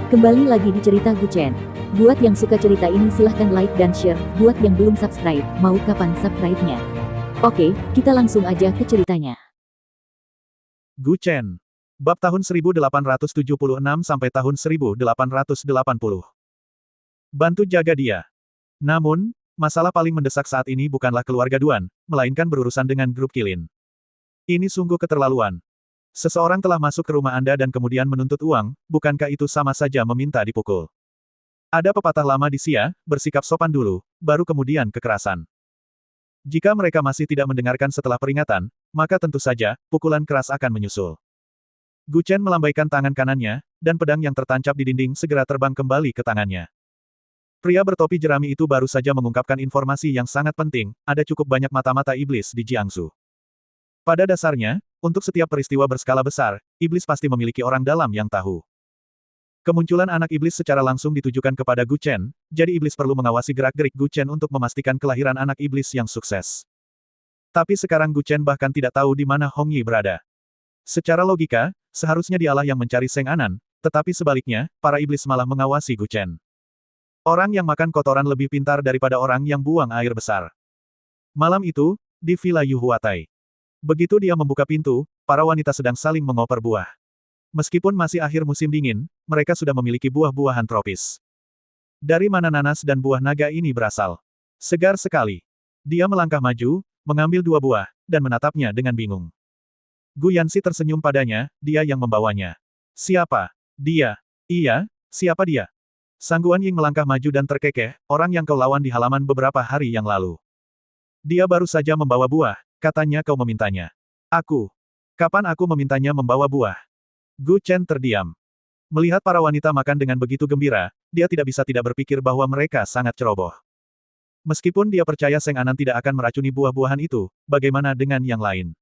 Kembali lagi di cerita Guchen. Buat yang suka cerita ini silahkan like dan share. Buat yang belum subscribe, mau kapan subscribe-nya? Oke, kita langsung aja ke ceritanya. Guchen. Bab tahun 1876 sampai tahun 1880. Bantu jaga dia. Namun, masalah paling mendesak saat ini bukanlah keluarga Duan, melainkan berurusan dengan grup Kilin. Ini sungguh keterlaluan. Seseorang telah masuk ke rumah Anda dan kemudian menuntut uang, bukankah itu sama saja meminta dipukul? Ada pepatah lama di Xia, bersikap sopan dulu, baru kemudian kekerasan. Jika mereka masih tidak mendengarkan setelah peringatan, maka tentu saja, pukulan keras akan menyusul. Guchen melambaikan tangan kanannya, dan pedang yang tertancap di dinding segera terbang kembali ke tangannya. Pria bertopi jerami itu baru saja mengungkapkan informasi yang sangat penting, ada cukup banyak mata-mata iblis di Jiangsu. Pada dasarnya, untuk setiap peristiwa berskala besar, iblis pasti memiliki orang dalam yang tahu. Kemunculan anak iblis secara langsung ditujukan kepada Guchen, jadi iblis perlu mengawasi gerak-gerik Guchen untuk memastikan kelahiran anak iblis yang sukses. Tapi sekarang Guchen bahkan tidak tahu di mana Hong Yi berada. Secara logika, seharusnya dialah yang mencari Seng Anan, tetapi sebaliknya, para iblis malah mengawasi Guchen. Orang yang makan kotoran lebih pintar daripada orang yang buang air besar. Malam itu, di Villa Yu Huatai. Begitu dia membuka pintu, para wanita sedang saling mengoper buah. Meskipun masih akhir musim dingin, mereka sudah memiliki buah-buahan tropis. Dari mana nanas dan buah naga ini berasal? Segar sekali. Dia melangkah maju, mengambil dua buah, dan menatapnya dengan bingung. Gu Yanxi tersenyum padanya, dia yang membawanya. Siapa? Dia. Iya, siapa dia? Sang Guan Ying melangkah maju dan terkekeh, orang yang kau lawan di halaman beberapa hari yang lalu. Dia baru saja membawa buah, katanya kau memintanya. Aku. Kapan aku memintanya membawa buah? Gu Chen terdiam. Melihat para wanita makan dengan begitu gembira, dia tidak bisa tidak berpikir bahwa mereka sangat ceroboh. Meskipun dia percaya Seng Anan tidak akan meracuni buah-buahan itu, bagaimana dengan yang lain?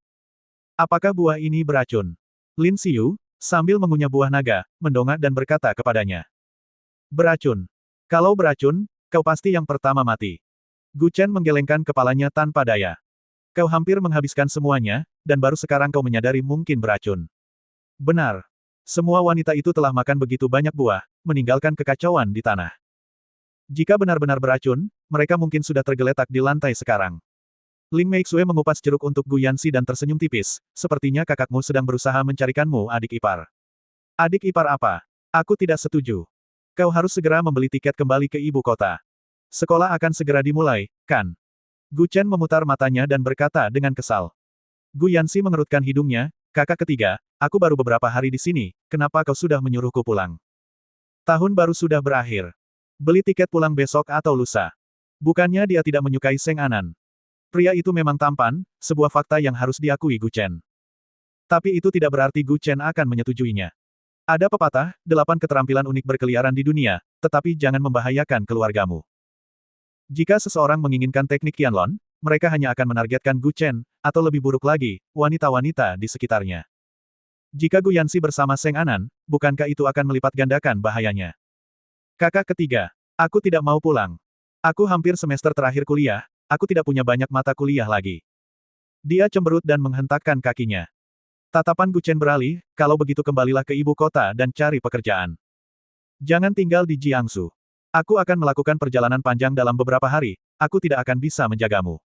Apakah buah ini beracun? Lin Xiu, sambil mengunyah buah naga, mendongak dan berkata kepadanya. Beracun. Kalau beracun, kau pasti yang pertama mati. Gu Chen menggelengkan kepalanya tanpa daya. Kau hampir menghabiskan semuanya, dan baru sekarang kau menyadari mungkin beracun. Benar. Semua wanita itu telah makan begitu banyak buah, meninggalkan kekacauan di tanah. Jika benar-benar beracun, mereka mungkin sudah tergeletak di lantai sekarang. Ling Meixue mengupas jeruk untuk Gu Yanxi dan tersenyum tipis, sepertinya kakakmu sedang berusaha mencarikanmu adik ipar. Adik ipar apa? Aku tidak setuju. Kau harus segera membeli tiket kembali ke ibu kota. Sekolah akan segera dimulai, kan? Gu Chen memutar matanya dan berkata dengan kesal. Gu Yanxi mengerutkan hidungnya, kakak ketiga, aku baru beberapa hari di sini, kenapa kau sudah menyuruhku pulang? Tahun baru sudah berakhir. Beli tiket pulang besok atau lusa. Bukannya dia tidak menyukai Seng Anan. Pria itu memang tampan, sebuah fakta yang harus diakui Gu Chen. Tapi itu tidak berarti Gu Chen akan menyetujuinya. Ada pepatah, 8 keterampilan unik berkeliaran di dunia, tetapi jangan membahayakan keluargamu. Jika seseorang menginginkan teknik Qianlong, mereka hanya akan menargetkan Gu Chen, atau lebih buruk lagi, wanita-wanita di sekitarnya. Jika Gu Yanxi bersama Seng Anan, bukankah itu akan melipat gandakan bahayanya? Kakak ketiga, aku tidak mau pulang. Aku hampir semester terakhir kuliah, aku tidak punya banyak mata kuliah lagi. Dia cemberut dan menghentakkan kakinya. Tatapan Gu Chen beralih, kalau begitu kembalilah ke ibu kota dan cari pekerjaan. Jangan tinggal di Jiangsu. Aku akan melakukan perjalanan panjang dalam beberapa hari, aku tidak akan bisa menjagamu.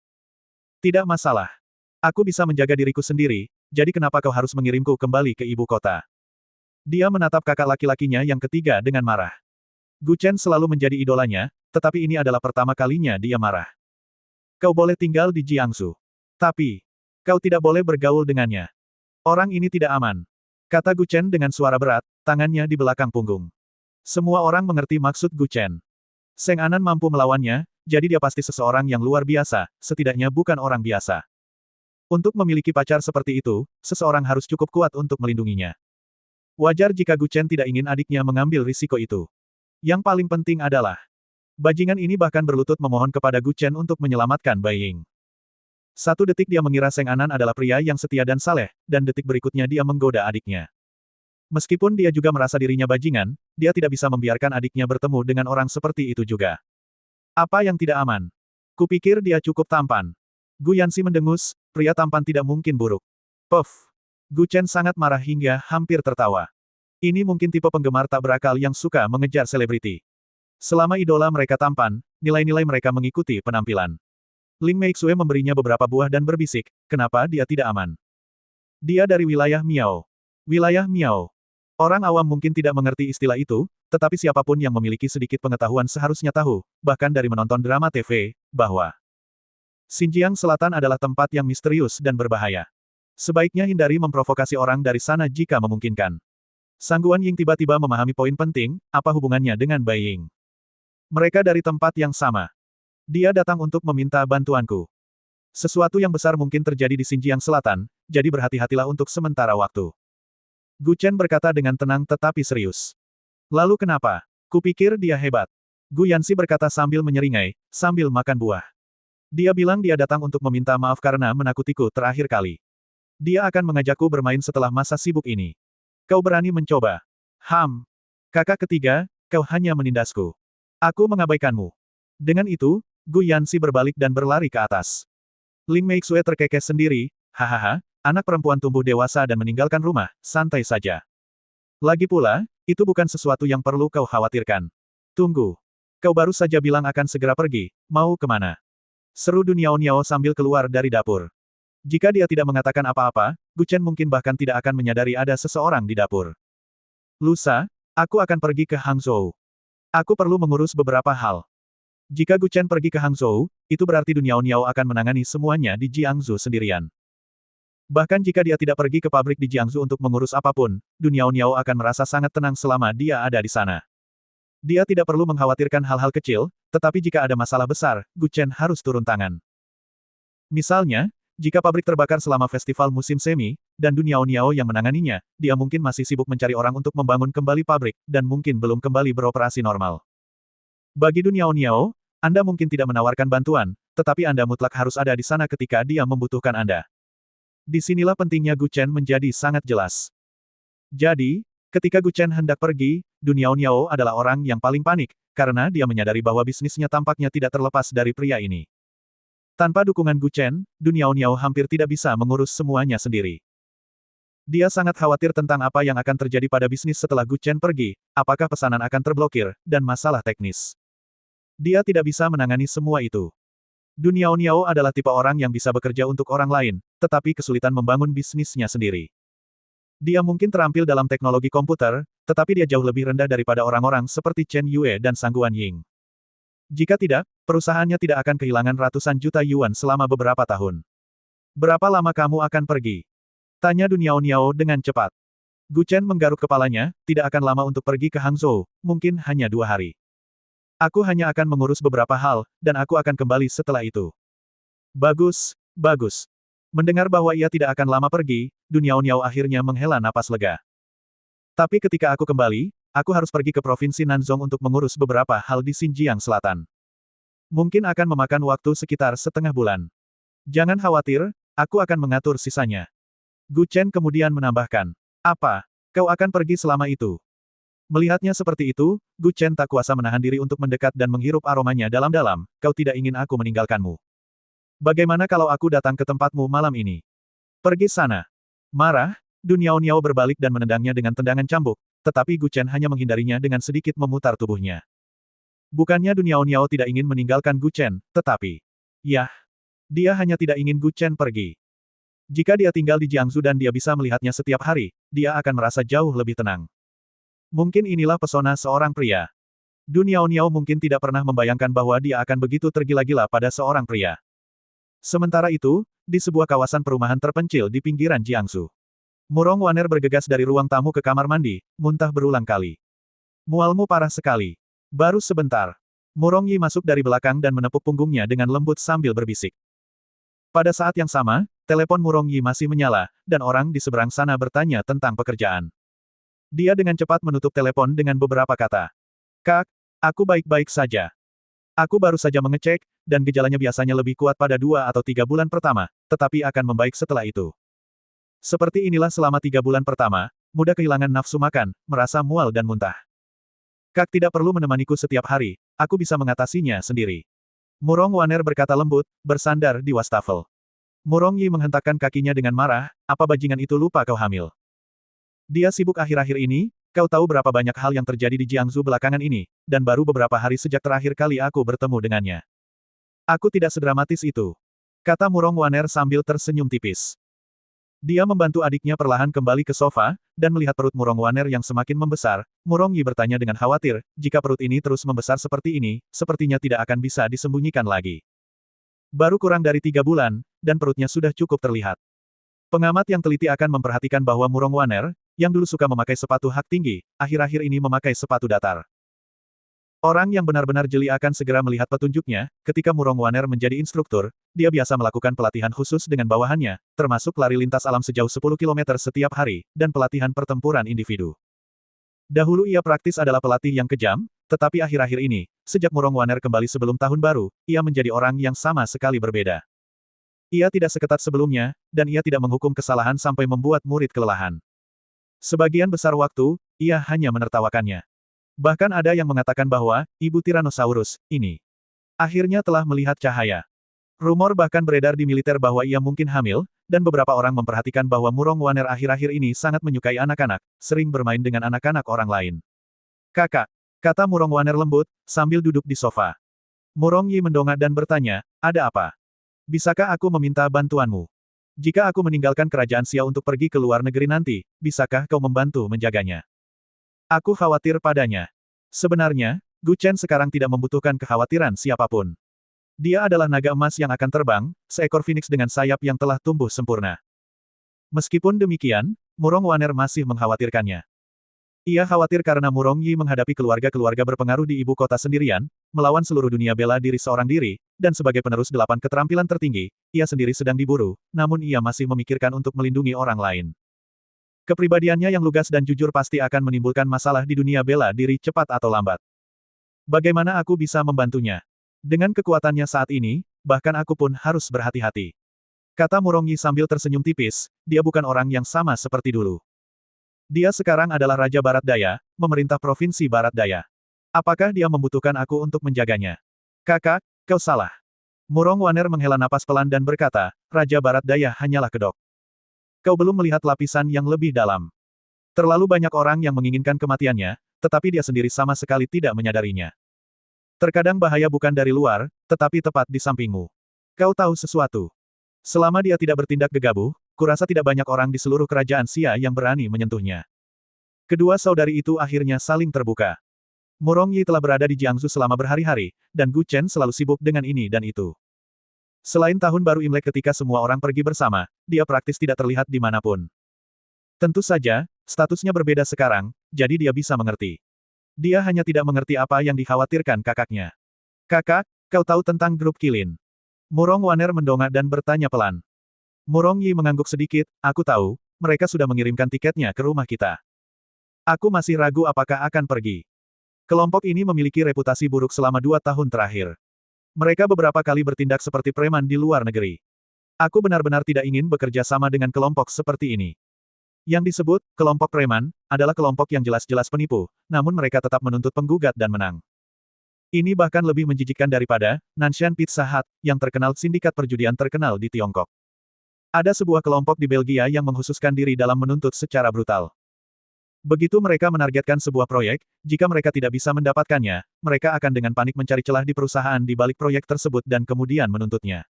Tidak masalah. Aku bisa menjaga diriku sendiri, jadi kenapa kau harus mengirimku kembali ke ibu kota? Dia menatap kakak laki-lakinya yang ketiga dengan marah. Gu Chen selalu menjadi idolanya, tetapi ini adalah pertama kalinya dia marah. Kau boleh tinggal di Jiangsu. Tapi, kau tidak boleh bergaul dengannya. Orang ini tidak aman. Kata Gu Chen dengan suara berat, tangannya di belakang punggung. Semua orang mengerti maksud Gu Chen. Seng Anan mampu melawannya, jadi dia pasti seseorang yang luar biasa, setidaknya bukan orang biasa. Untuk memiliki pacar seperti itu, seseorang harus cukup kuat untuk melindunginya. Wajar jika Gu Chen tidak ingin adiknya mengambil risiko itu. Yang paling penting adalah, bajingan ini bahkan berlutut memohon kepada Gu Chen untuk menyelamatkan Bai Ying. Satu detik dia mengira Seng Anan adalah pria yang setia dan saleh, dan detik berikutnya dia menggoda adiknya. Meskipun dia juga merasa dirinya bajingan, dia tidak bisa membiarkan adiknya bertemu dengan orang seperti itu juga. Apa yang tidak aman? Kupikir dia cukup tampan. Gu Yanxi mendengus, pria tampan tidak mungkin buruk. Puff. Gu Chen sangat marah hingga hampir tertawa. Ini mungkin tipe penggemar tak berakal yang suka mengejar selebriti. Selama idola mereka tampan, nilai-nilai mereka mengikuti penampilan. Ling Meixue memberinya beberapa buah dan berbisik, kenapa dia tidak aman. Dia dari wilayah Miao. Wilayah Miao. Orang awam mungkin tidak mengerti istilah itu, tetapi siapapun yang memiliki sedikit pengetahuan seharusnya tahu, bahkan dari menonton drama TV, bahwa Xinjiang Selatan adalah tempat yang misterius dan berbahaya. Sebaiknya hindari memprovokasi orang dari sana jika memungkinkan. Sangguan Ying tiba-tiba memahami poin penting, apa hubungannya dengan Bai Ying. Mereka dari tempat yang sama. Dia datang untuk meminta bantuanku. Sesuatu yang besar mungkin terjadi di Xinjiang Selatan, jadi berhati-hatilah untuk sementara waktu. Gu Chen berkata dengan tenang tetapi serius. Lalu kenapa? Kupikir dia hebat. Gu Yanxi berkata sambil menyeringai, sambil makan buah. Dia bilang dia datang untuk meminta maaf karena menakutiku terakhir kali. Dia akan mengajakku bermain setelah masa sibuk ini. Kau berani mencoba? Kakak ketiga, kau hanya menindasku. Aku mengabaikanmu. Dengan itu, Gu Yanxi berbalik dan berlari ke atas. Ling Meixue terkekeh sendiri, hahaha, anak perempuan tumbuh dewasa dan meninggalkan rumah, santai saja. Lagi pula, itu bukan sesuatu yang perlu kau khawatirkan. Tunggu. Kau baru saja bilang akan segera pergi, mau kemana? Seru Duniao Niao sambil keluar dari dapur. Jika dia tidak mengatakan apa-apa, Gu Chen mungkin bahkan tidak akan menyadari ada seseorang di dapur. Lusa, aku akan pergi ke Hangzhou. Aku perlu mengurus beberapa hal. Jika Gu Chen pergi ke Hangzhou, itu berarti Duniao Niao akan menangani semuanya di Jiangsu sendirian. Bahkan jika dia tidak pergi ke pabrik di Jiangsu untuk mengurus apapun, Duniao Niao akan merasa sangat tenang selama dia ada di sana. Dia tidak perlu mengkhawatirkan hal-hal kecil, tetapi jika ada masalah besar, Gu Chen harus turun tangan. Misalnya, jika pabrik terbakar selama festival musim semi, dan Duniao Niao yang menanganinya, dia mungkin masih sibuk mencari orang untuk membangun kembali pabrik, dan mungkin belum kembali beroperasi normal. Bagi Duniao Niao, Anda mungkin tidak menawarkan bantuan, tetapi Anda mutlak harus ada di sana ketika dia membutuhkan Anda. Disinilah pentingnya Gu Chen menjadi sangat jelas. Jadi, ketika Gu Chen hendak pergi, Duniao Niao adalah orang yang paling panik, karena dia menyadari bahwa bisnisnya tampaknya tidak terlepas dari pria ini. Tanpa dukungan Gu Chen, Duniao Niao hampir tidak bisa mengurus semuanya sendiri. Dia sangat khawatir tentang apa yang akan terjadi pada bisnis setelah Gu Chen pergi, apakah pesanan akan terblokir, dan masalah teknis. Dia tidak bisa menangani semua itu. Duniao Niao adalah tipe orang yang bisa bekerja untuk orang lain, tetapi kesulitan membangun bisnisnya sendiri. Dia mungkin terampil dalam teknologi komputer, tetapi dia jauh lebih rendah daripada orang-orang seperti Chen Yue dan Sangguan Ying. Jika tidak, perusahaannya tidak akan kehilangan ratusan juta yuan selama beberapa tahun. Berapa lama kamu akan pergi? Tanya Duniao Niao dengan cepat. Gu Chen menggaruk kepalanya, tidak akan lama untuk pergi ke Hangzhou, mungkin hanya 2 hari. Aku hanya akan mengurus beberapa hal, dan aku akan kembali setelah itu. Bagus, bagus. Mendengar bahwa ia tidak akan lama pergi, Duniao Niao akhirnya menghela napas lega. Tapi ketika aku kembali, aku harus pergi ke Provinsi Nanzhong untuk mengurus beberapa hal di Xinjiang Selatan. Mungkin akan memakan waktu sekitar setengah bulan. Jangan khawatir, aku akan mengatur sisanya. Gu Chen kemudian menambahkan, apa? Kau akan pergi selama itu? Melihatnya seperti itu, Gu Chen tak kuasa menahan diri untuk mendekat dan menghirup aromanya dalam-dalam, kau tidak ingin aku meninggalkanmu. Bagaimana kalau aku datang ke tempatmu malam ini? Pergi sana. Marah, Duniao Niao berbalik dan menendangnya dengan tendangan cambuk, tetapi Gu Chen hanya menghindarinya dengan sedikit memutar tubuhnya. Bukannya Duniao Niao tidak ingin meninggalkan Gu Chen, tetapi... Yah! Dia hanya tidak ingin Gu Chen pergi. Jika dia tinggal di Jiangsu dan dia bisa melihatnya setiap hari, dia akan merasa jauh lebih tenang. Mungkin inilah pesona seorang pria. Duniao Niao mungkin tidak pernah membayangkan bahwa dia akan begitu tergila-gila pada seorang pria. Sementara itu, di sebuah kawasan perumahan terpencil di pinggiran Jiangsu. Murong Waner bergegas dari ruang tamu ke kamar mandi, muntah berulang kali. Mualmu parah sekali. Baru sebentar. Murong Yi masuk dari belakang dan menepuk punggungnya dengan lembut sambil berbisik. Pada saat yang sama, telepon Murong Yi masih menyala, dan orang di seberang sana bertanya tentang pekerjaan. Dia dengan cepat menutup telepon dengan beberapa kata. Kak, aku baik-baik saja. Aku baru saja mengecek, dan gejalanya biasanya lebih kuat pada 2 atau 3 bulan pertama, tetapi akan membaik setelah itu. Seperti inilah selama 3 bulan pertama, mudah kehilangan nafsu makan, merasa mual dan muntah. Kak tidak perlu menemaniku setiap hari, aku bisa mengatasinya sendiri. Murong Waner berkata lembut, bersandar di wastafel. Murong Yi menghentakkan kakinya dengan marah, apa bajingan itu lupa kau hamil? Dia sibuk akhir-akhir ini, kau tahu berapa banyak hal yang terjadi di Jiangsu belakangan ini, dan baru beberapa hari sejak terakhir kali aku bertemu dengannya. Aku tidak sedramatis itu, kata Murong Waner sambil tersenyum tipis. Dia membantu adiknya perlahan kembali ke sofa, dan melihat perut Murong Waner yang semakin membesar, Murong Yi bertanya dengan khawatir, jika perut ini terus membesar seperti ini, sepertinya tidak akan bisa disembunyikan lagi. Baru kurang dari 3 bulan, dan perutnya sudah cukup terlihat. Pengamat yang teliti akan memperhatikan bahwa Murong Waner, yang dulu suka memakai sepatu hak tinggi, akhir-akhir ini memakai sepatu datar. Orang yang benar-benar jeli akan segera melihat petunjuknya, ketika Murong Waner menjadi instruktur, dia biasa melakukan pelatihan khusus dengan bawahannya, termasuk lari lintas alam sejauh 10 km setiap hari, dan pelatihan pertempuran individu. Dahulu ia praktis adalah pelatih yang kejam, tetapi akhir-akhir ini, sejak Murong Waner kembali sebelum tahun baru, ia menjadi orang yang sama sekali berbeda. Ia tidak seketat sebelumnya, dan ia tidak menghukum kesalahan sampai membuat murid kelelahan. Sebagian besar waktu, ia hanya menertawakannya. Bahkan ada yang mengatakan bahwa, ibu Tyrannosaurus, ini, akhirnya telah melihat cahaya. Rumor bahkan beredar di militer bahwa ia mungkin hamil, dan beberapa orang memperhatikan bahwa Murong Waner akhir-akhir ini sangat menyukai anak-anak, sering bermain dengan anak-anak orang lain. Kakak, kata Murong Waner lembut, sambil duduk di sofa. Murong Yi mendongak dan bertanya, ada apa? Bisakah aku meminta bantuanmu? Jika aku meninggalkan kerajaan Xia untuk pergi ke luar negeri nanti, bisakah kau membantu menjaganya? Aku khawatir padanya. Sebenarnya, Gu Chen sekarang tidak membutuhkan kekhawatiran siapapun. Dia adalah naga emas yang akan terbang, seekor phoenix dengan sayap yang telah tumbuh sempurna. Meskipun demikian, Murong Waner masih mengkhawatirkannya. Ia khawatir karena Murong Yi menghadapi keluarga-keluarga berpengaruh di ibu kota sendirian, melawan seluruh dunia bela diri seorang diri, dan sebagai penerus 8 keterampilan tertinggi, ia sendiri sedang diburu, namun ia masih memikirkan untuk melindungi orang lain. Kepribadiannya yang lugas dan jujur pasti akan menimbulkan masalah di dunia bela diri cepat atau lambat. Bagaimana aku bisa membantunya? Dengan kekuatannya saat ini, bahkan aku pun harus berhati-hati. Kata Murong Yi sambil tersenyum tipis, dia bukan orang yang sama seperti dulu. Dia sekarang adalah Raja Barat Daya, memerintah Provinsi Barat Daya. Apakah dia membutuhkan aku untuk menjaganya? Kakak, kau salah. Murong Waner menghela napas pelan dan berkata, Raja Barat Daya hanyalah kedok. Kau belum melihat lapisan yang lebih dalam. Terlalu banyak orang yang menginginkan kematiannya, tetapi dia sendiri sama sekali tidak menyadarinya. Terkadang bahaya bukan dari luar, tetapi tepat di sampingmu. Kau tahu sesuatu. Selama dia tidak bertindak gegabah, kurasa tidak banyak orang di seluruh kerajaan Xia yang berani menyentuhnya. Kedua saudari itu akhirnya saling terbuka. Murong Yi telah berada di Jiangsu selama berhari-hari, dan Gu Chen selalu sibuk dengan ini dan itu. Selain tahun baru Imlek ketika semua orang pergi bersama, dia praktis tidak terlihat di manapun. Tentu saja, statusnya berbeda sekarang, jadi dia bisa mengerti. Dia hanya tidak mengerti apa yang dikhawatirkan kakaknya. Kakak, kau tahu tentang grup Kilin? Murong Waner mendongak dan bertanya pelan. Murong Yi mengangguk sedikit, aku tahu, mereka sudah mengirimkan tiketnya ke rumah kita. Aku masih ragu apakah akan pergi. Kelompok ini memiliki reputasi buruk selama 2 tahun terakhir. Mereka beberapa kali bertindak seperti preman di luar negeri. Aku benar-benar tidak ingin bekerja sama dengan kelompok seperti ini. Yang disebut, kelompok preman, adalah kelompok yang jelas-jelas penipu, namun mereka tetap menuntut penggugat dan menang. Ini bahkan lebih menjijikkan daripada Nanshan Pizza Hut, yang terkenal sindikat perjudian terkenal di Tiongkok. Ada sebuah kelompok di Belgia yang mengkhususkan diri dalam menuntut secara brutal. Begitu mereka menargetkan sebuah proyek, jika mereka tidak bisa mendapatkannya, mereka akan dengan panik mencari celah di perusahaan di balik proyek tersebut dan kemudian menuntutnya.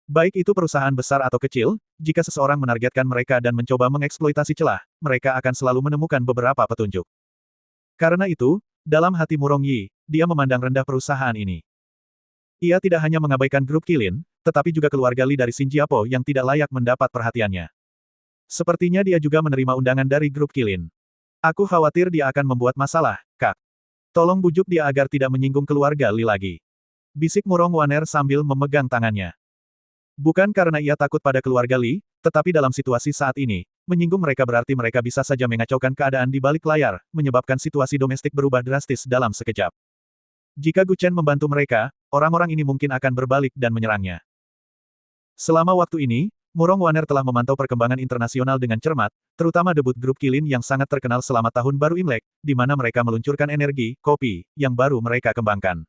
Baik itu perusahaan besar atau kecil, jika seseorang menargetkan mereka dan mencoba mengeksploitasi celah, mereka akan selalu menemukan beberapa petunjuk. Karena itu, dalam hati Murong Yi, dia memandang rendah perusahaan ini. Ia tidak hanya mengabaikan grup Kilin, tetapi juga keluarga Li dari Xinjiapo yang tidak layak mendapat perhatiannya. Sepertinya dia juga menerima undangan dari grup Kilin. Aku khawatir dia akan membuat masalah, Kak. Tolong bujuk dia agar tidak menyinggung keluarga Li lagi. Bisik Murong Waner sambil memegang tangannya. Bukan karena ia takut pada keluarga Li, tetapi dalam situasi saat ini, menyinggung mereka berarti mereka bisa saja mengacaukan keadaan di balik layar, menyebabkan situasi domestik berubah drastis dalam sekejap. Jika Gu Chen membantu mereka, orang-orang ini mungkin akan berbalik dan menyerangnya. Selama waktu ini, Murong Waner telah memantau perkembangan internasional dengan cermat, terutama debut grup Kilin yang sangat terkenal selama Tahun Baru Imlek, di mana mereka meluncurkan energi, kopi, yang baru mereka kembangkan.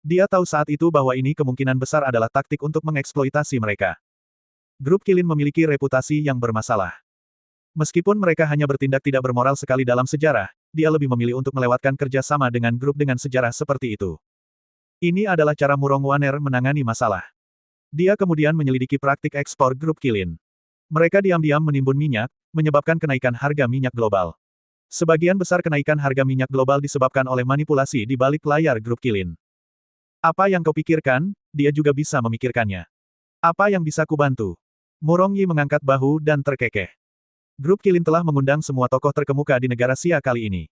Dia tahu saat itu bahwa ini kemungkinan besar adalah taktik untuk mengeksploitasi mereka. Grup Kilin memiliki reputasi yang bermasalah. Meskipun mereka hanya bertindak tidak bermoral sekali dalam sejarah, dia lebih memilih untuk melewatkan kerja sama dengan grup dengan sejarah seperti itu. Ini adalah cara Murong Waner menangani masalah. Dia kemudian menyelidiki praktik ekspor grup Kilin. Mereka diam-diam menimbun minyak, menyebabkan kenaikan harga minyak global. Sebagian besar kenaikan harga minyak global disebabkan oleh manipulasi di balik layar grup Kilin. Apa yang kau pikirkan, dia juga bisa memikirkannya. Apa yang bisa kubantu? Murong Yi mengangkat bahu dan terkekeh. Grup Kilin telah mengundang semua tokoh terkemuka di negara Xia kali ini.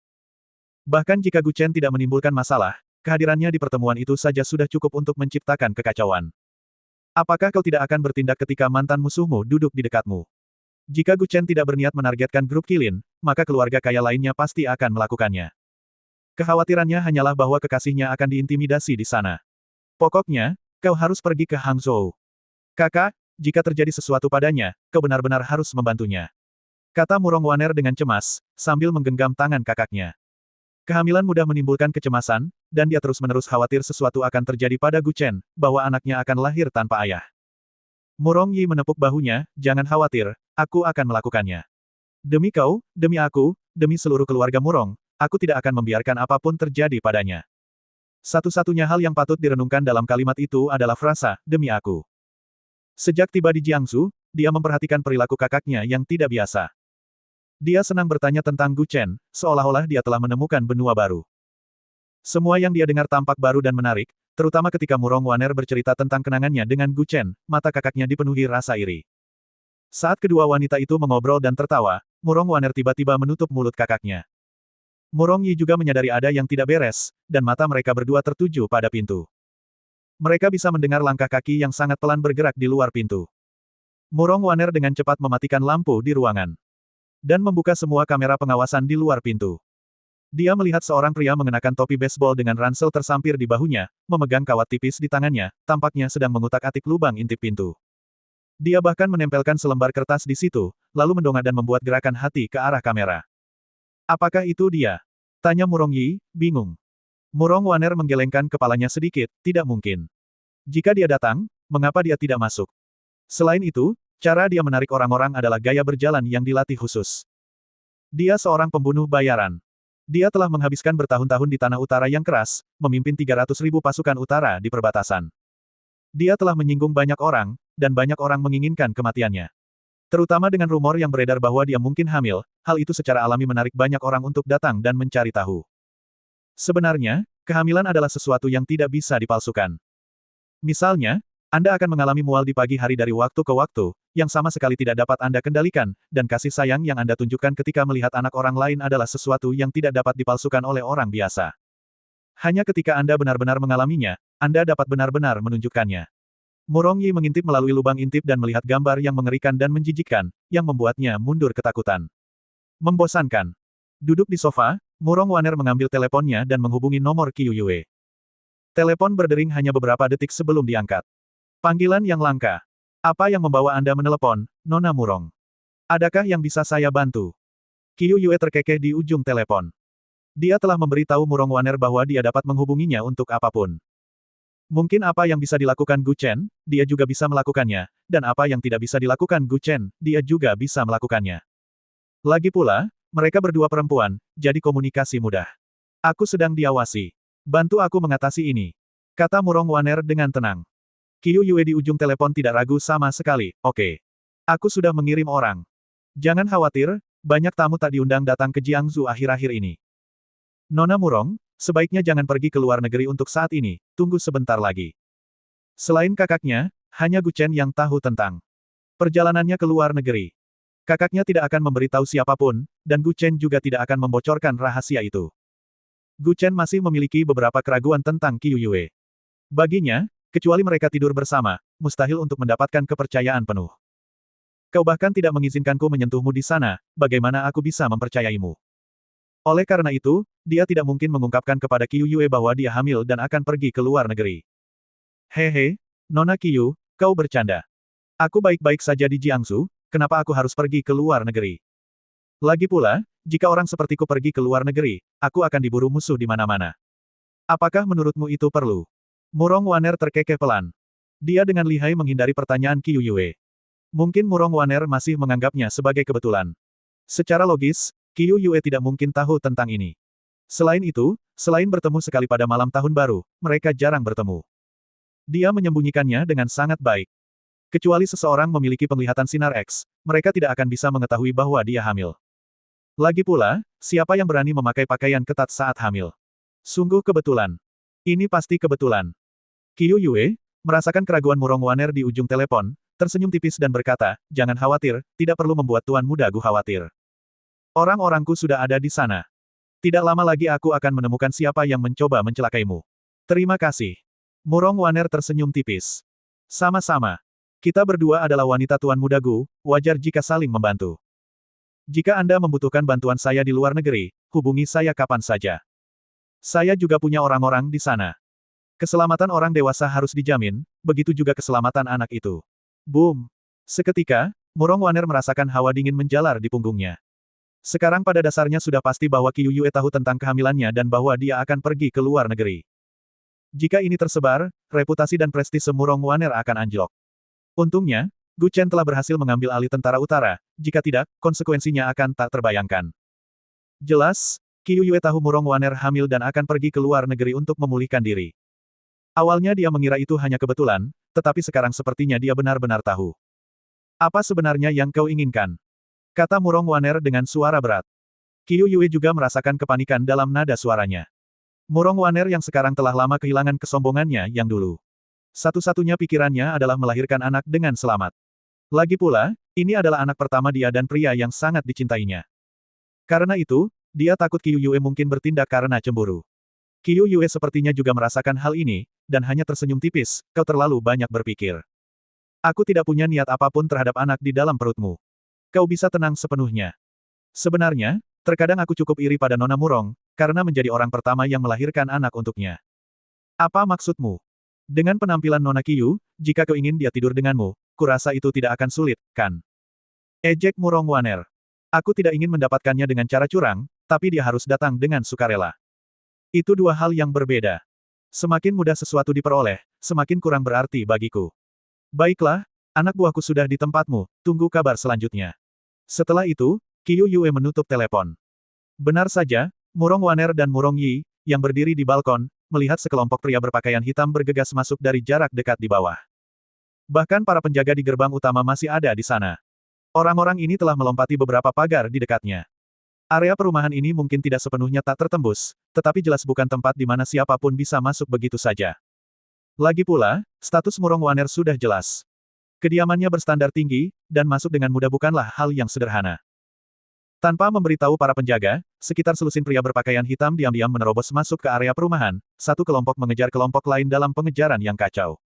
Bahkan jika Gu Chen tidak menimbulkan masalah, kehadirannya di pertemuan itu saja sudah cukup untuk menciptakan kekacauan. Apakah kau tidak akan bertindak ketika mantan musuhmu duduk di dekatmu? Jika Gu Chen tidak berniat menargetkan grup Kilin, maka keluarga kaya lainnya pasti akan melakukannya. Kekhawatirannya hanyalah bahwa kekasihnya akan diintimidasi di sana. Pokoknya, kau harus pergi ke Hangzhou. Kakak, jika terjadi sesuatu padanya, kau benar-benar harus membantunya. Kata Murong Waner dengan cemas, sambil menggenggam tangan kakaknya. Kehamilan mudah menimbulkan kecemasan, dan dia terus-menerus khawatir sesuatu akan terjadi pada Gu Chen, bahwa anaknya akan lahir tanpa ayah. Murong Yi menepuk bahunya, jangan khawatir, aku akan melakukannya. Demi kau, demi aku, demi seluruh keluarga Murong, aku tidak akan membiarkan apapun terjadi padanya. Satu-satunya hal yang patut direnungkan dalam kalimat itu adalah frasa, demi aku. Sejak tiba di Jiangsu, dia memperhatikan perilaku kakaknya yang tidak biasa. Dia senang bertanya tentang Gu Chen, seolah-olah dia telah menemukan benua baru. Semua yang dia dengar tampak baru dan menarik, terutama ketika Murong Waner bercerita tentang kenangannya dengan Gu Chen, mata kakaknya dipenuhi rasa iri. Saat kedua wanita itu mengobrol dan tertawa, Murong Waner tiba-tiba menutup mulut kakaknya. Murong Yi juga menyadari ada yang tidak beres, dan mata mereka berdua tertuju pada pintu. Mereka bisa mendengar langkah kaki yang sangat pelan bergerak di luar pintu. Murong Waner dengan cepat mematikan lampu di ruangan. Dan membuka semua kamera pengawasan di luar pintu. Dia melihat seorang pria mengenakan topi baseball dengan ransel tersampir di bahunya, memegang kawat tipis di tangannya, tampaknya sedang mengutak-atik lubang intip pintu. Dia bahkan menempelkan selembar kertas di situ, lalu mendongak dan membuat gerakan hati ke arah kamera. Apakah itu dia? Tanya Murong Yi, bingung. Murong Waner menggelengkan kepalanya sedikit, tidak mungkin. Jika dia datang, mengapa dia tidak masuk? Selain itu, cara dia menarik orang-orang adalah gaya berjalan yang dilatih khusus. Dia seorang pembunuh bayaran. Dia telah menghabiskan bertahun-tahun di tanah utara yang keras, memimpin 300.000 pasukan utara di perbatasan. Dia telah menyinggung banyak orang, dan banyak orang menginginkan kematiannya. Terutama dengan rumor yang beredar bahwa dia mungkin hamil, hal itu secara alami menarik banyak orang untuk datang dan mencari tahu. Sebenarnya, kehamilan adalah sesuatu yang tidak bisa dipalsukan. Misalnya, Anda akan mengalami mual di pagi hari dari waktu ke waktu, yang sama sekali tidak dapat Anda kendalikan, dan kasih sayang yang Anda tunjukkan ketika melihat anak orang lain adalah sesuatu yang tidak dapat dipalsukan oleh orang biasa. Hanya ketika Anda benar-benar mengalaminya, Anda dapat benar-benar menunjukkannya. Murong Yi mengintip melalui lubang intip dan melihat gambar yang mengerikan dan menjijikkan, yang membuatnya mundur ketakutan. Membosankan. Duduk di sofa, Murong Waner mengambil teleponnya dan menghubungi nomor Qiu Yue. Telepon berdering hanya beberapa detik sebelum diangkat. Panggilan yang langka. Apa yang membawa Anda menelepon, Nona Murong? Adakah yang bisa saya bantu? Qiu Yue terkekeh di ujung telepon. Dia telah memberi tahu Murong Waner bahwa dia dapat menghubunginya untuk apapun. Mungkin apa yang bisa dilakukan Gu Chen, dia juga bisa melakukannya, dan apa yang tidak bisa dilakukan Gu Chen, dia juga bisa melakukannya. Lagi pula, mereka berdua perempuan, jadi komunikasi mudah. Aku sedang diawasi. Bantu aku mengatasi ini. Kata Murong Waner dengan tenang. Qiu Yue di ujung telepon tidak ragu sama sekali, oke. Aku sudah mengirim orang. Jangan khawatir, banyak tamu tak diundang datang ke Jiangsu akhir-akhir ini. Nona Murong, sebaiknya jangan pergi ke luar negeri untuk saat ini, tunggu sebentar lagi. Selain kakaknya, hanya Gu Chen yang tahu tentang perjalanannya ke luar negeri. Kakaknya tidak akan memberitahu siapapun, dan Gu Chen juga tidak akan membocorkan rahasia itu. Gu Chen masih memiliki beberapa keraguan tentang Qiu Yue. Baginya, kecuali mereka tidur bersama, mustahil untuk mendapatkan kepercayaan penuh. Kau bahkan tidak mengizinkanku menyentuhmu di sana, bagaimana aku bisa mempercayaimu? Oleh karena itu, dia tidak mungkin mengungkapkan kepada Qiu Yue bahwa dia hamil dan akan pergi ke luar negeri. Hehe, Nona Qiu, kau bercanda. Aku baik-baik saja di Jiangsu, kenapa aku harus pergi ke luar negeri? Lagi pula, jika orang sepertiku pergi ke luar negeri, aku akan diburu musuh di mana-mana. Apakah menurutmu itu perlu? Murong Waner terkekeh pelan. Dia dengan lihai menghindari pertanyaan Qiu Yue. Mungkin Murong Waner masih menganggapnya sebagai kebetulan. Secara logis, Qiu Yue tidak mungkin tahu tentang ini. Selain itu, selain bertemu sekali pada malam tahun baru, mereka jarang bertemu. Dia menyembunyikannya dengan sangat baik. Kecuali seseorang memiliki penglihatan sinar X, mereka tidak akan bisa mengetahui bahwa dia hamil. Lagi pula, siapa yang berani memakai pakaian ketat saat hamil? Sungguh kebetulan. Ini pasti kebetulan. Qiu Yue, merasakan keraguan Murong Waner di ujung telepon, tersenyum tipis dan berkata, jangan khawatir, tidak perlu membuat Tuan Muda Gu khawatir. Orang-orangku sudah ada di sana. Tidak lama lagi aku akan menemukan siapa yang mencoba mencelakaimu. Terima kasih. Murong Waner tersenyum tipis. Sama-sama. Kita berdua adalah wanita Tuan Muda Gu, wajar jika saling membantu. Jika Anda membutuhkan bantuan saya di luar negeri, hubungi saya kapan saja. Saya juga punya orang-orang di sana. Keselamatan orang dewasa harus dijamin, begitu juga keselamatan anak itu. Boom! Seketika, Murong Waner merasakan hawa dingin menjalar di punggungnya. Sekarang pada dasarnya sudah pasti bahwa Qiu Yue tahu tentang kehamilannya dan bahwa dia akan pergi ke luar negeri. Jika ini tersebar, reputasi dan prestise Murong Waner akan anjlok. Untungnya, Gu Chen telah berhasil mengambil alih tentara utara, jika tidak, konsekuensinya akan tak terbayangkan. Jelas, Qiu Yue tahu Murong Waner hamil dan akan pergi ke luar negeri untuk memulihkan diri. Awalnya dia mengira itu hanya kebetulan, tetapi sekarang sepertinya dia benar-benar tahu. Apa sebenarnya yang kau inginkan? Kata Murong Waner dengan suara berat. Qiu Yue juga merasakan kepanikan dalam nada suaranya. Murong Waner yang sekarang telah lama kehilangan kesombongannya yang dulu. Satu-satunya pikirannya adalah melahirkan anak dengan selamat. Lagi pula, ini adalah anak pertama dia dan pria yang sangat dicintainya. Karena itu, dia takut Qiu Yue mungkin bertindak karena cemburu. Qiu Yue sepertinya juga merasakan hal ini, dan hanya tersenyum tipis, kau terlalu banyak berpikir. Aku tidak punya niat apapun terhadap anak di dalam perutmu. Kau bisa tenang sepenuhnya. Sebenarnya, terkadang aku cukup iri pada Nona Murong, karena menjadi orang pertama yang melahirkan anak untuknya. Apa maksudmu? Dengan penampilan Nona Qiu, jika kau ingin dia tidur denganmu, kurasa itu tidak akan sulit, kan? Ejek Murong Waner. Aku tidak ingin mendapatkannya dengan cara curang, tapi dia harus datang dengan sukarela. Itu dua hal yang berbeda. Semakin mudah sesuatu diperoleh, semakin kurang berarti bagiku. Baiklah, anak buahku sudah di tempatmu, tunggu kabar selanjutnya. Setelah itu, Qiu Yue menutup telepon. Benar saja, Murong Waner dan Murong Yi, yang berdiri di balkon, melihat sekelompok pria berpakaian hitam bergegas masuk dari jarak dekat di bawah. Bahkan para penjaga di gerbang utama masih ada di sana. Orang-orang ini telah melompati beberapa pagar di dekatnya. Area perumahan ini mungkin tidak sepenuhnya tak tertembus, tetapi jelas bukan tempat di mana siapapun bisa masuk begitu saja. Lagi pula, status Murong Waner sudah jelas. Kediamannya berstandar tinggi, dan masuk dengan mudah bukanlah hal yang sederhana. Tanpa memberitahu para penjaga, sekitar selusin pria berpakaian hitam diam-diam menerobos masuk ke area perumahan, satu kelompok mengejar kelompok lain dalam pengejaran yang kacau.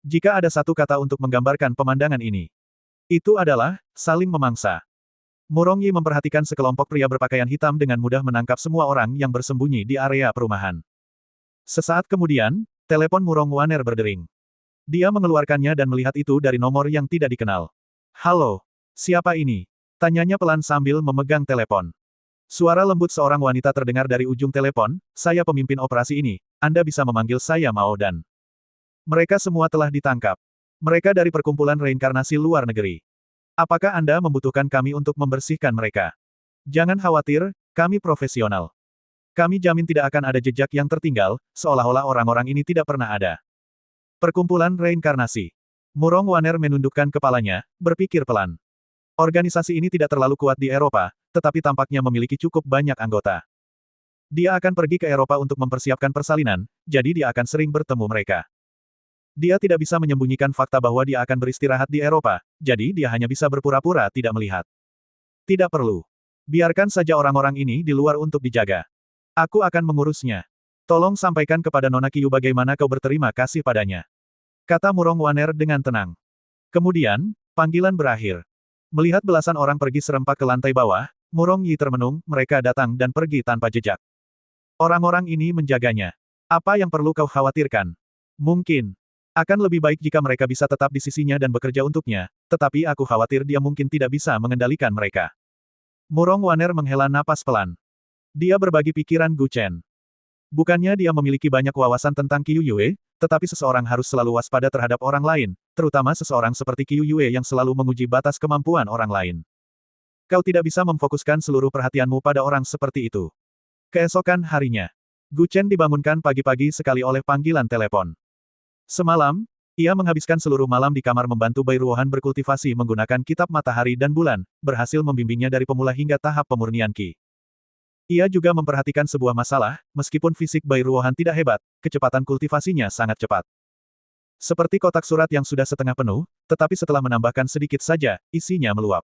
Jika ada satu kata untuk menggambarkan pemandangan ini, itu adalah saling memangsa. Murong Yi memperhatikan sekelompok pria berpakaian hitam dengan mudah menangkap semua orang yang bersembunyi di area perumahan. Sesaat kemudian, telepon Murong Waner berdering. Dia mengeluarkannya dan melihat itu dari nomor yang tidak dikenal. Halo, siapa ini? Tanyanya pelan sambil memegang telepon. Suara lembut seorang wanita terdengar dari ujung telepon, saya pemimpin operasi ini, Anda bisa memanggil saya Mao Dan. Mereka semua telah ditangkap. Mereka dari perkumpulan reinkarnasi luar negeri. Apakah Anda membutuhkan kami untuk membersihkan mereka? Jangan khawatir, kami profesional. Kami jamin tidak akan ada jejak yang tertinggal, seolah-olah orang-orang ini tidak pernah ada. Perkumpulan reinkarnasi. Murong Waner menundukkan kepalanya, berpikir pelan. Organisasi ini tidak terlalu kuat di Eropa, tetapi tampaknya memiliki cukup banyak anggota. Dia akan pergi ke Eropa untuk mempersiapkan persalinan, jadi dia akan sering bertemu mereka. Dia tidak bisa menyembunyikan fakta bahwa dia akan beristirahat di Eropa, jadi dia hanya bisa berpura-pura tidak melihat. Tidak perlu. Biarkan saja orang-orang ini di luar untuk dijaga. Aku akan mengurusnya. Tolong sampaikan kepada Nona Qiu bagaimana kau berterima kasih padanya. Kata Murong Waner dengan tenang. Kemudian, panggilan berakhir. Melihat belasan orang pergi serempak ke lantai bawah, Murong Yi termenung, mereka datang dan pergi tanpa jejak. Orang-orang ini menjaganya. Apa yang perlu kau khawatirkan? Mungkin. Akan lebih baik jika mereka bisa tetap di sisinya dan bekerja untuknya, tetapi aku khawatir dia mungkin tidak bisa mengendalikan mereka. Murong Waner menghela napas pelan. Dia berbagi pikiran Gu Chen. Bukannya dia memiliki banyak wawasan tentang Qiu Yue, tetapi seseorang harus selalu waspada terhadap orang lain, terutama seseorang seperti Qiu Yue yang selalu menguji batas kemampuan orang lain. Kau tidak bisa memfokuskan seluruh perhatianmu pada orang seperti itu. Keesokan harinya, Gu Chen dibangunkan pagi-pagi sekali oleh panggilan telepon. Semalam, ia menghabiskan seluruh malam di kamar membantu Bai Ruohan berkultivasi menggunakan kitab matahari dan bulan, berhasil membimbingnya dari pemula hingga tahap pemurnian Qi. Ia juga memperhatikan sebuah masalah, meskipun fisik Bai Ruohan tidak hebat, kecepatan kultivasinya sangat cepat. Seperti kotak surat yang sudah setengah penuh, tetapi setelah menambahkan sedikit saja, isinya meluap.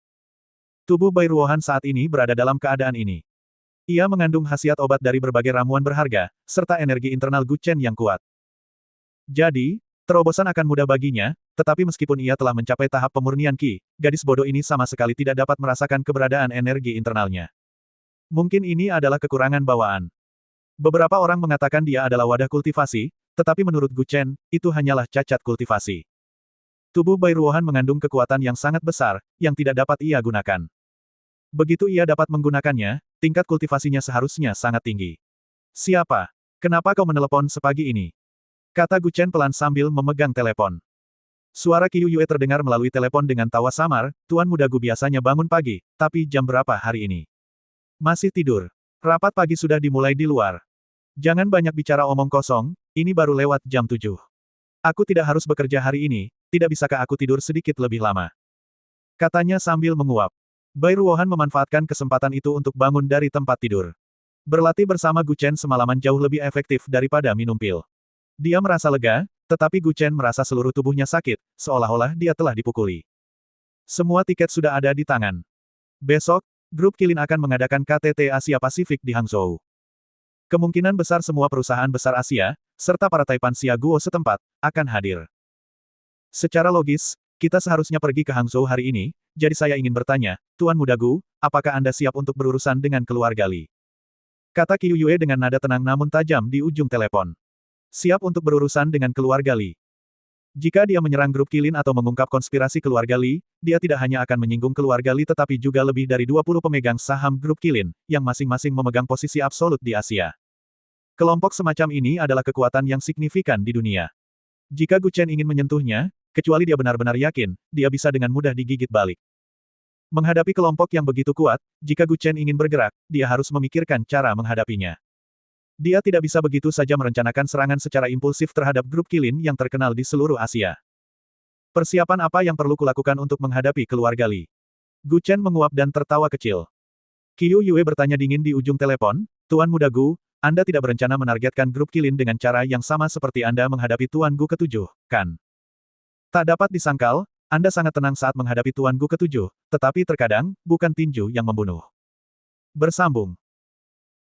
Tubuh Bai Ruohan saat ini berada dalam keadaan ini. Ia mengandung khasiat obat dari berbagai ramuan berharga, serta energi internal Gu Chen yang kuat. Jadi, terobosan akan mudah baginya, tetapi meskipun ia telah mencapai tahap pemurnian Qi, gadis bodoh ini sama sekali tidak dapat merasakan keberadaan energi internalnya. Mungkin ini adalah kekurangan bawaan. Beberapa orang mengatakan dia adalah wadah kultivasi, tetapi menurut Gu Chen, itu hanyalah cacat kultivasi. Tubuh Bai Ruohan mengandung kekuatan yang sangat besar, yang tidak dapat ia gunakan. Begitu ia dapat menggunakannya, tingkat kultivasinya seharusnya sangat tinggi. Siapa? Kenapa kau menelepon sepagi ini? Kata Gu Chen pelan sambil memegang telepon. Suara Qiu Yue terdengar melalui telepon dengan tawa samar, Tuan Muda Gu biasanya bangun pagi, tapi jam berapa hari ini? Masih tidur. Rapat pagi sudah dimulai di luar. Jangan banyak bicara omong kosong, ini baru lewat jam 7. Aku tidak harus bekerja hari ini, tidak bisakah aku tidur sedikit lebih lama? Katanya sambil menguap. Bai Ruohan memanfaatkan kesempatan itu untuk bangun dari tempat tidur. Berlatih bersama Gu Chen semalaman jauh lebih efektif daripada minum pil. Dia merasa lega, tetapi Gu Chen merasa seluruh tubuhnya sakit, seolah-olah dia telah dipukuli. Semua tiket sudah ada di tangan. Besok, Grup Qilin akan mengadakan KTT Asia Pasifik di Hangzhou. Kemungkinan besar semua perusahaan besar Asia, serta para Taipan Xia Guo setempat, akan hadir. Secara logis, kita seharusnya pergi ke Hangzhou hari ini, jadi saya ingin bertanya, Tuan Muda Gu, apakah Anda siap untuk berurusan dengan keluarga Li? Kata Qiu Yue dengan nada tenang namun tajam di ujung telepon. Siap untuk berurusan dengan keluarga Li. Jika dia menyerang grup Qilin atau mengungkap konspirasi keluarga Li, dia tidak hanya akan menyinggung keluarga Li tetapi juga lebih dari 20 pemegang saham grup Qilin, yang masing-masing memegang posisi absolut di Asia. Kelompok semacam ini adalah kekuatan yang signifikan di dunia. Jika Gu Chen ingin menyentuhnya, kecuali dia benar-benar yakin, dia bisa dengan mudah digigit balik. Menghadapi kelompok yang begitu kuat, jika Gu Chen ingin bergerak, dia harus memikirkan cara menghadapinya. Dia tidak bisa begitu saja merencanakan serangan secara impulsif terhadap grup Qilin yang terkenal di seluruh Asia. Persiapan apa yang perlu kulakukan untuk menghadapi keluarga Li? Gu Chen menguap dan tertawa kecil. Qiu Yue bertanya dingin di ujung telepon, Tuan Muda Gu, Anda tidak berencana menargetkan grup Qilin dengan cara yang sama seperti Anda menghadapi Tuan Gu ke-7, kan? Tak dapat disangkal, Anda sangat tenang saat menghadapi Tuan Gu ke-7, tetapi terkadang, bukan tinju yang membunuh. Bersambung.